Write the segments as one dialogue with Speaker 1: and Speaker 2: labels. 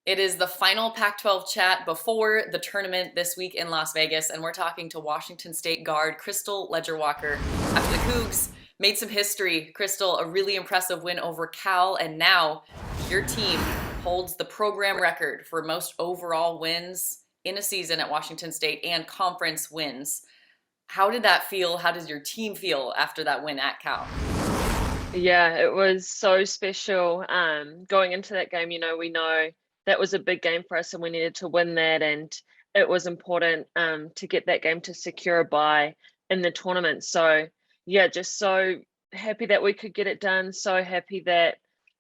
Speaker 1: It is the final Pac-12 chat before the tournament this week in Las Vegas, and we're talking to Washington State guard Krystal Leger-Walker after the Cougs made some history. Krystal, a really impressive win over Cal, and now your team holds the program record for most overall wins in a season at Washington State and conference wins. How did that feel? How did your team feel after that win at Cal?
Speaker 2: Yeah, it was so special. Going into that game, we know that was a big game for us and we needed to win that. And it was important to get that game to secure a bye in the tournament. So, yeah, just so happy that we could get it done. So happy that,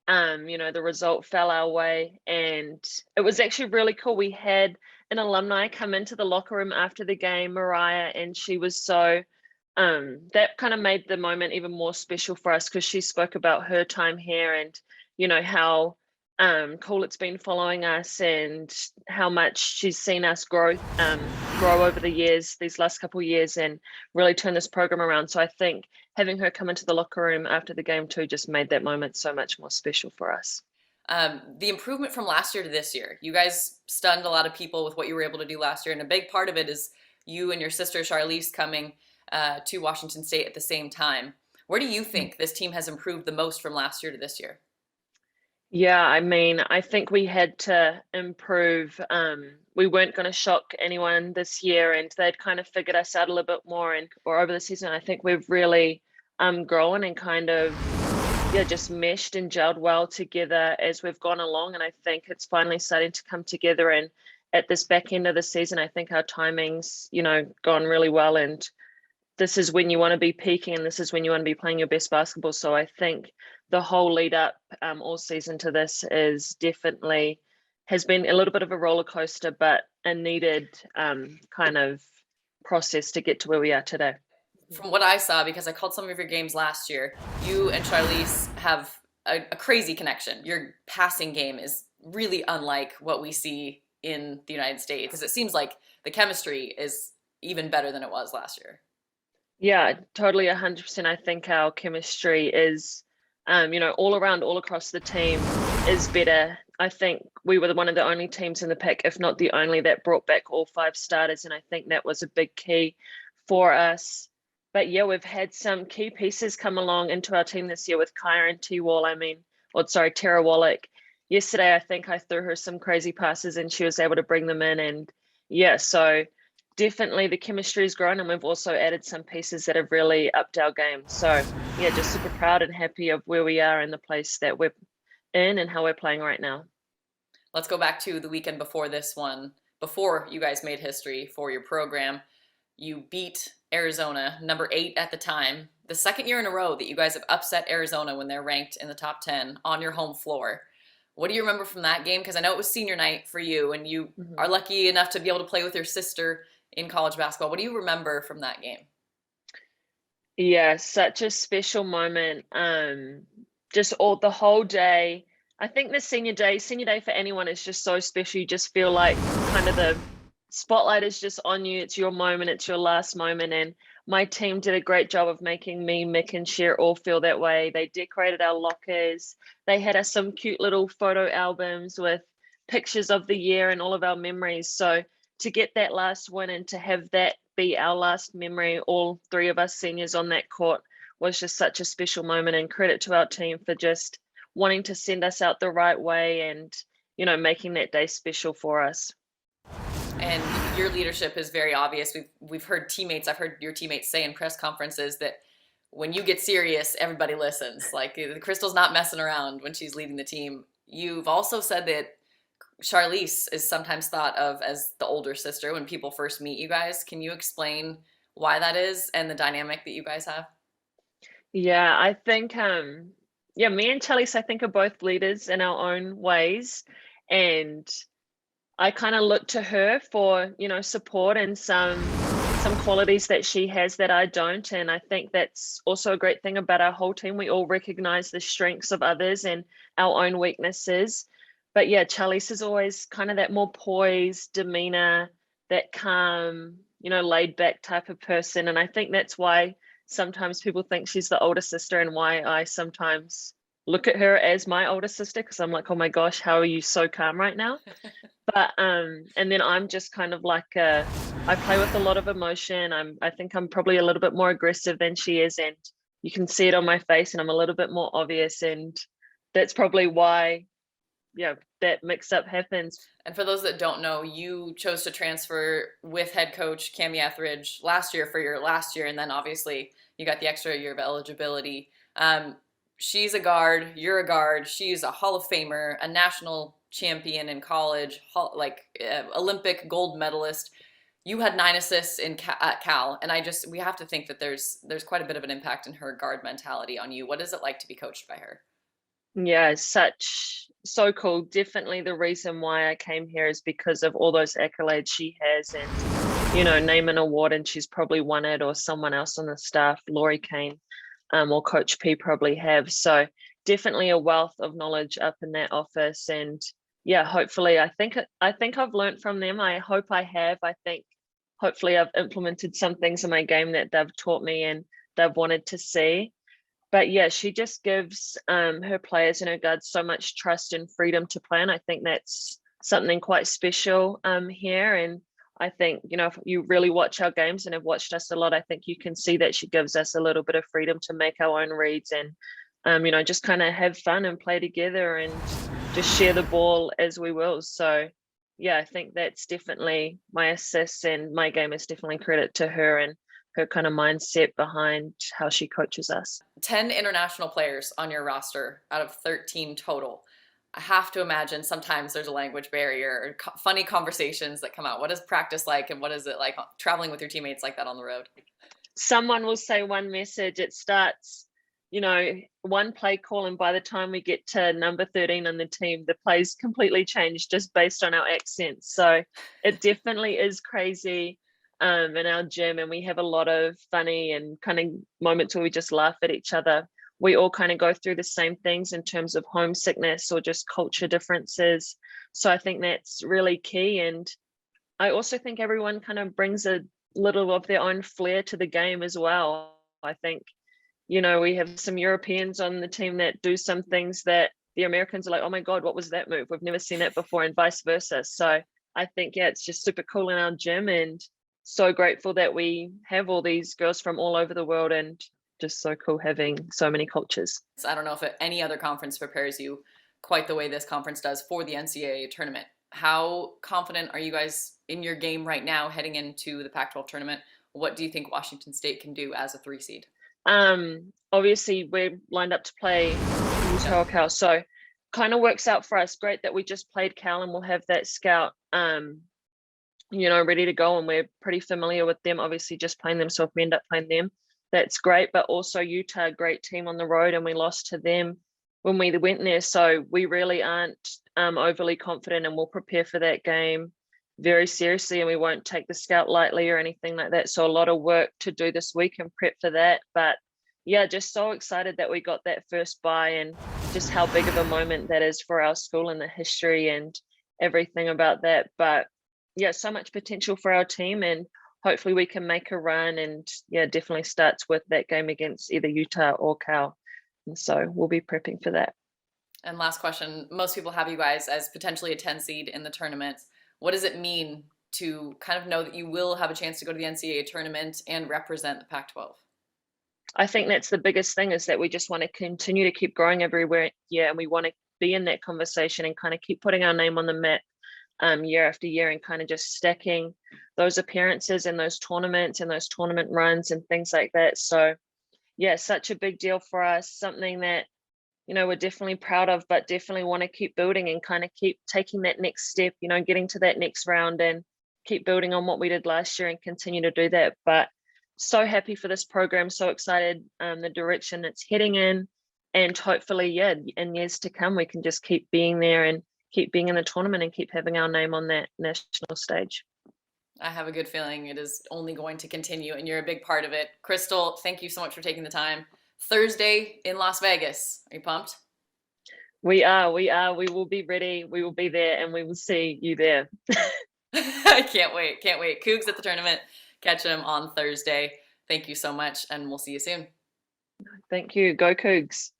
Speaker 2: the result fell our way. And it was actually really cool. We had an alumni come into the locker room after the game, Mariah, and she was so that kind of made the moment even more special for us because she spoke about her time here and how cool it's been following us and how much she's seen us grow over the years, these last couple of years, and really turn this program around. So I think having her come into the locker room after the game too just made that moment so much more special for us.
Speaker 1: The improvement from last year to this year, you guys stunned a lot of people with what you were able to do last year, and a big part of it is you and your sister Charlize coming to Washington State at the same time. Where do you think this team has improved the most from last year to this year?
Speaker 2: Yeah, I mean, I think we had to improve. We weren't going to shock anyone this year, and they'd kind of figured us out a little bit more. And or over the season, I think we've really grown and kind of just meshed and gelled well together as we've gone along. And I think it's finally starting to come together. And at this back end of the season, I think our timing's gone really well, and this is when you want to be peaking and this is when you want to be playing your best basketball. So I think the whole lead up all season to this is definitely has been a little bit of a roller coaster, but a needed kind of process to get to where we are today.
Speaker 1: From what I saw, because I called some of your games last year, you and Charlize have a crazy connection. Your passing game is really unlike what we see in the United States, because it seems like the chemistry is even better than it was last year.
Speaker 2: Yeah, totally 100%. I think our chemistry is, all around, all across the team is better. I think we were one of the only teams in the pack, if not the only, that brought back all five starters. And I think that was a big key for us. But yeah, we've had some key pieces come along into our team this year with Kaya and T-Wall. Tara Wallach. Yesterday, I think I threw her some crazy passes and she was able to bring them in. And yeah, so definitely the chemistry's grown, and we've also added some pieces that have really upped our game. So yeah, just super proud and happy of where we are and the place that we're in and how we're playing right now.
Speaker 1: Let's go back to the weekend before this one. Before you guys made history for your program, you beat Arizona, number 8 at the time, the second year in a row that you guys have upset Arizona when they're ranked in the top 10 on your home floor. What do you remember from that game? Because I know it was senior night for you, and you
Speaker 2: Mhm.
Speaker 1: are lucky enough to be able to play with your sister in college basketball. What do you remember from that game?
Speaker 2: Yeah, such a special moment. Just all the whole day. I think the senior day for anyone is just so special. You just feel like kind of the spotlight is just on you. It's your moment, it's your last moment. And my team did a great job of making me, Mick, and Cher all feel that way. They decorated our lockers. They had us some cute little photo albums with pictures of the year and all of our memories. So to get that last win and to have that be our last memory, all three of us seniors on that court, was just such a special moment. And credit to our team for just wanting to send us out the right way and, making that day special for us.
Speaker 1: And your leadership is very obvious. We've heard teammates. I've heard your teammates say in press conferences that when you get serious, everybody listens. Like Krystal's not messing around when she's leading the team. You've also said that Charlize is sometimes thought of as the older sister when people first meet you guys. Can you explain why that is and the dynamic that you guys have?
Speaker 2: Yeah, I think me and Chalice I think are both leaders in our own ways. And I kind of look to her for, support and some qualities that she has that I don't. And I think that's also a great thing about our whole team. We all recognize the strengths of others and our own weaknesses. But yeah, Chalice is always kind of that more poised demeanor, that calm, laid back type of person. And I think that's why sometimes people think she's the older sister and why I sometimes look at her as my older sister because I'm like, oh my gosh, how are you so calm right now? But and then I'm just kind of like I play with a lot of emotion. I think I'm probably a little bit more aggressive than she is, and you can see it on my face, and I'm a little bit more obvious, and that's probably why, yeah, that mix up happens.
Speaker 1: And for those that don't know, you chose to transfer with head coach Cami Etheridge last year for your last year, and then obviously you got the extra year of eligibility. She's a guard, you're a guard. She's a Hall of Famer, a national champion in college, Olympic gold medalist. You had 9 assists at Cal, and we have to think that there's quite a bit of an impact in her guard mentality on you. What is it like to be coached by her?
Speaker 2: Yeah, so cool. Definitely the reason why I came here is because of all those accolades she has, and name an award and she's probably won it, or someone else on the staff, Laurie Kane, or Coach P probably have. So definitely a wealth of knowledge up in that office. And yeah, hopefully I think I've learned from them. I hope I have. I think hopefully I've implemented some things in my game that they've taught me and they've wanted to see. But yeah, she just gives her players and her guards so much trust and freedom to play. And I think that's something quite special here. And I think, if you really watch our games and have watched us a lot, I think you can see that she gives us a little bit of freedom to make our own reads and, just kind of have fun and play together and just share the ball as we will. So yeah, I think that's definitely my assists, and my game is definitely credit to her and her kind of mindset behind how she coaches us.
Speaker 1: 10 international players on your roster out of 13 total. I have to imagine sometimes there's a language barrier or funny conversations that come out. What is practice like, and what is it like traveling with your teammates like that on the road?
Speaker 2: Someone will say one message, it starts, one play call, and by the time we get to number 13 on the team, the play's completely changed just based on our accents. So it definitely is crazy. In our gym, and we have a lot of funny and kind of moments where we just laugh at each other. We all kind of go through the same things in terms of homesickness or just culture differences. So I think that's really key. And I also think everyone kind of brings a little of their own flair to the game as well. I think, we have some Europeans on the team that do some things that the Americans are like, oh my God, what was that move? We've never seen that before, and vice versa. So I think, yeah, it's just super cool in our gym, and so grateful that we have all these girls from all over the world, and just so cool having so many cultures.
Speaker 1: I don't know if any other conference prepares you quite the way this conference does for the NCAA tournament. How confident are you guys in your game right now heading into the Pac-12 tournament? What do you think Washington State can do as a 3 seed?
Speaker 2: Obviously we're lined up to play Utah or Cal, so kind of works out for us. Great that we just played Cal, and we'll have that scout ready to go, and we're pretty familiar with them, obviously just playing them. So if we end up playing them, that's great. But also Utah, great team on the road, and we lost to them when we went there. So we really aren't overly confident, and we'll prepare for that game very seriously, and we won't take the scout lightly or anything like that. So a lot of work to do this week and prep for that. But yeah, just so excited that we got that first bye, and just how big of a moment that is for our school and the history and everything about that. But yeah, so much potential for our team, and hopefully we can make a run. And yeah, definitely starts with that game against either Utah or Cal. And so we'll be prepping for that.
Speaker 1: And last question, most people have you guys as potentially a 10 seed in the tournament. What does it mean to kind of know that you will have a chance to go to the NCAA tournament and represent the Pac-12?
Speaker 2: I think that's the biggest thing, is that we just want to continue to keep growing everywhere. Yeah, and we want to be in that conversation and kind of keep putting our name on the map year after year, and kind of just stacking those appearances and those tournaments and those tournament runs and things like that. So yeah, such a big deal for us, something that we're definitely proud of, but definitely want to keep building and kind of keep taking that next step, getting to that next round, and keep building on what we did last year and continue to do that. But so happy for this program, so excited the direction it's heading in, and hopefully, yeah, in years to come, we can just keep being there and keep being in the tournament and keep having our name on that national stage.
Speaker 1: I have a good feeling it is only going to continue, and you're a big part of it. Krystal, thank you so much for taking the time. Thursday in Las Vegas. Are you pumped?
Speaker 2: We are. We will be ready. We will be there, and we will see you there.
Speaker 1: I can't wait. Cougs at the tournament. Catch them on Thursday. Thank you so much, and we'll see you soon.
Speaker 2: Thank you. Go Cougs.